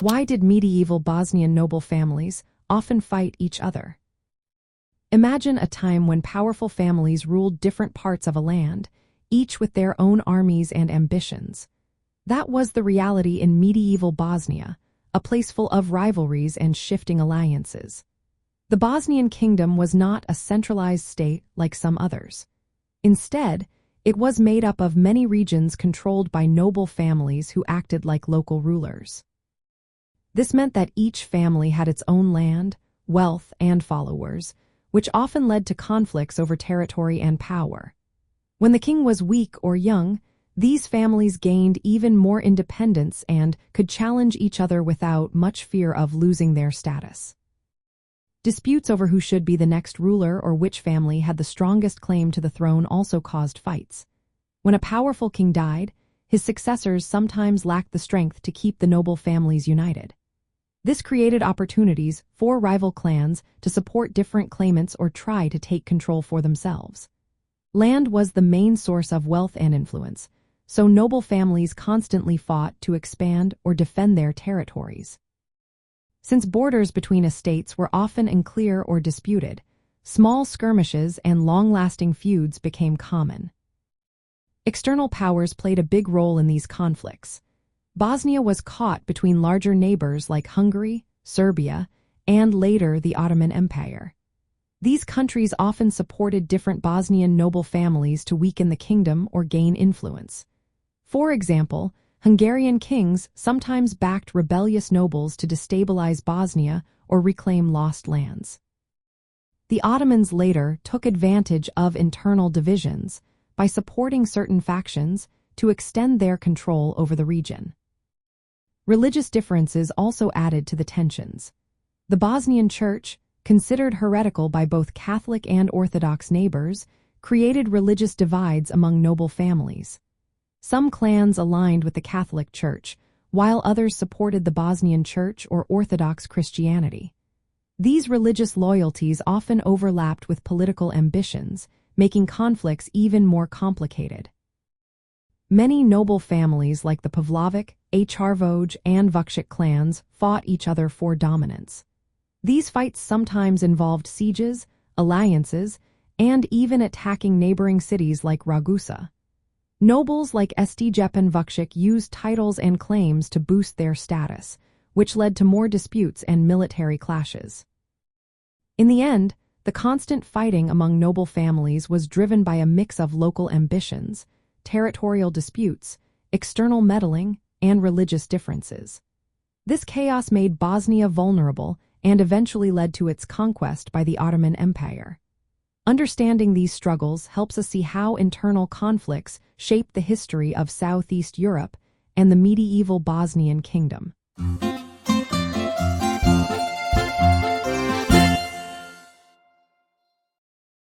Why did medieval Bosnian noble families often fight each other? Imagine a time when powerful families ruled different parts of a land, each with their own armies and ambitions. That was the reality in medieval Bosnia, a place full of rivalries and shifting alliances. The Bosnian Kingdom was not a centralized state like some others. Instead, it was made up of many regions controlled by noble families who acted like local rulers. This meant that each family had its own land, wealth, and followers, which often led to conflicts over territory and power. When the king was weak or young, these families gained even more independence and could challenge each other without much fear of losing their status. Disputes over who should be the next ruler or which family had the strongest claim to the throne also caused fights. When a powerful king died, his successors sometimes lacked the strength to keep the noble families united. This created opportunities for rival clans to support different claimants or try to take control for themselves. Land was the main source of wealth and influence, so noble families constantly fought to expand or defend their territories. Since borders between estates were often unclear or disputed, small skirmishes and long-lasting feuds became common. External powers played a big role in these conflicts. Bosnia was caught between larger neighbors like Hungary, Serbia, and later the Ottoman Empire. These countries often supported different Bosnian noble families to weaken the kingdom or gain influence. For example, Hungarian kings sometimes backed rebellious nobles to destabilize Bosnia or reclaim lost lands. The Ottomans later took advantage of internal divisions by supporting certain factions to extend their control over the region. Religious differences also added to the tensions. The Bosnian Church, considered heretical by both Catholic and Orthodox neighbors, created religious divides among noble families. Some clans aligned with the Catholic Church, while others supported the Bosnian Church or Orthodox Christianity. These religious loyalties often overlapped with political ambitions, making conflicts even more complicated. Many noble families like the Pavlovic, Harvoj, and Vukšić clans fought each other for dominance. These fights sometimes involved sieges, alliances, and even attacking neighboring cities like Ragusa. Nobles like Stjepan Vukšić used titles and claims to boost their status, which led to more disputes and military clashes. In the end, the constant fighting among noble families was driven by a mix of local ambitions, territorial disputes, external meddling, and religious differences. This chaos made Bosnia vulnerable and eventually led to its conquest by the Ottoman Empire. Understanding these struggles helps us see how internal conflicts shaped the history of Southeast Europe and the medieval Bosnian Kingdom.